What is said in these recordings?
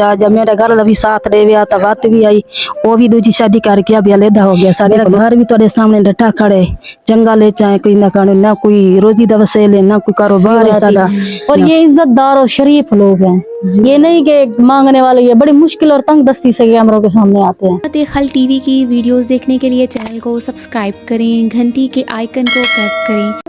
जब मेरा घर वाला भी साथ रह गया तो बात भी आई, वो भी दूसरी शादी करके अभी अलहदा हो गया। सारे घर भी तेरे सामने डटा खड़े, जंगा ले चाहे कोई ना कानून, ना कोई रोजी दा वसीले है, ना कोई कारोबार है सादा। और ये इज्जतदार और शरीफ लोग हैं, ये नहीं कि मांगने वाले, ये बड़ी मुश्किल और तंग दस्ती से कैमरों के सामने आते हैं। खल टीवी की वीडियोस देखने के लिए चैनल को सब्सक्राइब करें, घंटी के आइकन को प्रेस करें।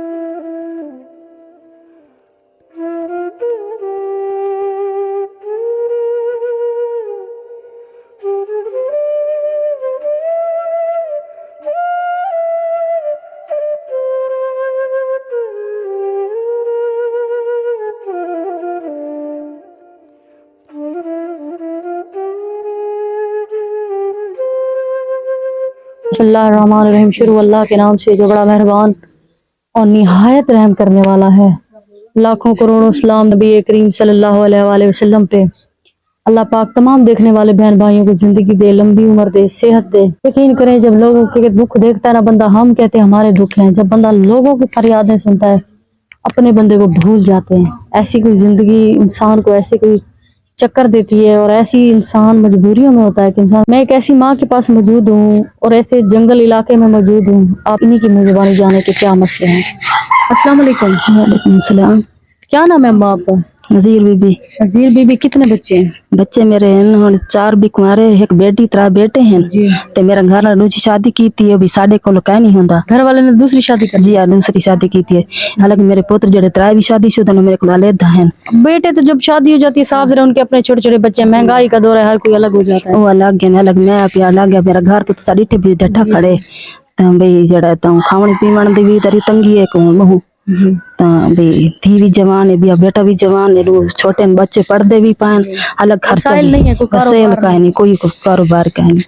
बिस्मिल्लाहिर्रहमानिर्रहीम। शुरू अल्लाह के नाम से जो बड़ा मेहरबान और निहायत रहम करने वाला है। लाखों करोड़ों सलाम नबी करीम सल्लल्लाहु अलैहि वसल्लम पे। अल्लाह पाक तमाम देखने वाले बहन भाइयों को जिंदगी दे, लंबी उम्र दे, सेहत दे। यकीन करें जब लोगों के दुख देखता है ना बंदा, हम कहते हैं हमारे दुख हैं, जब बंदा लोगों की फरियादें सुनता है अपने बंदे को भूल जाते हैं। ऐसी कोई जिंदगी इंसान को ऐसे कोई चक्कर देती है और ऐसी इंसान मजबूरियों में होता है कि इंसान, मैं एक ऐसी माँ के पास मौजूद हूँ और ऐसे जंगल इलाके में मौजूद हूँ। आप इन्हीं की मेजबानी जाने के क्या मसले हैं। अस्सलाम वालेकुम। वालेकुम सलाम। क्या नाम है अम्मा आपका? नजीर बीबी। नजीर बीबी। कितने बच्चे हैं? बच्चे मेरे हैं 4 भी कुंवारे, एक बेटी 3 बेटे हैं। ते मेरा घर वाला दूसरी शादी की थी, अभी साढ़े को कह नहीं होता। घर वाले ने दूसरी शादी कर? जी हाँ, दूसरी शादी की थी। हालांकि मेरे पुत्र जड़े 3 भी शादी शुदा मेरे को अलहदा हैं। बेटे तो जब शादी हो जाती है साफ जरा, उनके अपने छोटे छोटे बच्चे, महंगाई का दौर है, हर कोई अलग हो जाता है। वो अलग है, अलग मैं आप अलग है। मेरा घर तो साड़ी भी डटा खड़े तो भाई जड़ा तो खावन पीवन दी भी तरी तंगी है को महू तो भाई थी भी जवान है, भी बेटा भी जवान है, लोग छोटे बच्चे पढ़ते भी पान, अलग खर्चा नहीं है, कोई कारोबार का नहीं, कोई कारोबार का नहीं।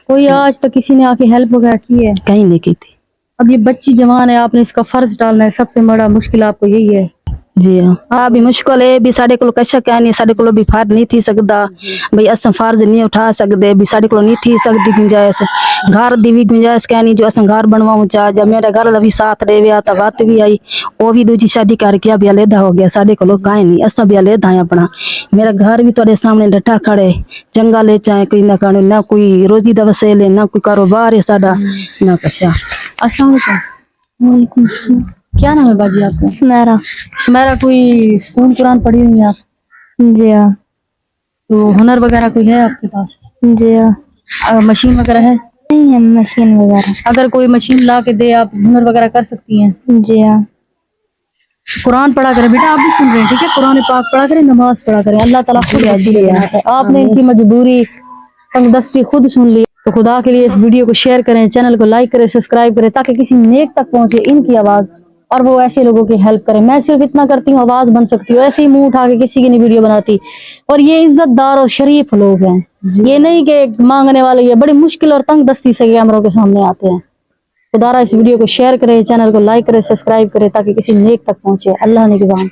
कोई आज तक किसी ने आके हेल्प वगैरह की है? कहीं नहीं की थी। अब ये बच्ची जवान है, आपने इसका फर्ज डालना है, सबसे बड़ा मुश्किल आपको यही है। जी हाँ, भी मुश्किल है भी साढ़े को कशा कह नहीं, साढ़े को भी फार नहीं थी सकता भाई, अस फर्ज नहीं उठा सकते भी, साढ़े को नहीं थी सकती गुंजाइश, घर दी भी गुंजाइश कह नहीं जो अस घर बनवाऊं चाह। जब मेरा घर वाला भी साथ रह गया तो बात भी आई, वो भी दूसरी शादी करके अभी अलहदा हो गया। साढ़े को कहीं नहीं, अस भी अलहदा है अपना। मेरा घर भी तेरे सामने डटा खड़े, जंगा ले चाहे कोई ना कानून, ना कोई रोजी दा वसीले, ना कोई कारोबार है सादा, ना कशा। अस्सलाम वालेकुम। क्या नाम है बाजी आपका? सुमेरा। सुमेरा। कोई स्कूल कुरान पढ़ी हुई है आप? जी हाँ। तो हुनर वगैरह कोई है आपके पास? जी हाँ। मशीन वगैरह है? नहीं है मशीन वगैरह। अगर कोई मशीन ला के दे, आप हुनर वगैरह कर सकती हैं? जी हाँ। कुरान पढ़ा करें बेटा, आप भी सुन रहे हैं, ठीक है? कुरान पाक पढ़ा करें, नमाज पढ़ा करें, अल्लाह ताला खुद है। आपने इनकी मजबूरी तंगदस्ती खुद सुन ली, तो खुदा के लिए इस वीडियो को शेयर करें, चैनल को लाइक करें, सब्सक्राइब करें, ताकि किसी नेक तक पहुंचे इनकी आवाज और वो ऐसे लोगों की हेल्प करें। मैं सिर्फ इतना करती हूँ, आवाज बन सकती हूँ, ऐसे ही मुंह उठा के किसी की नहीं वीडियो बनाती। और ये इज्जतदार और शरीफ लोग हैं, ये नहीं कि मांगने वाले, ये बड़ी मुश्किल और तंग दस्ती से कैमरों के सामने आते हैं। खुदा इस वीडियो को शेयर करें, चैनल को लाइक करें, सब्सक्राइब करें, ताकि किसी नेक तक पहुंचे। अल्लाह निगहबान।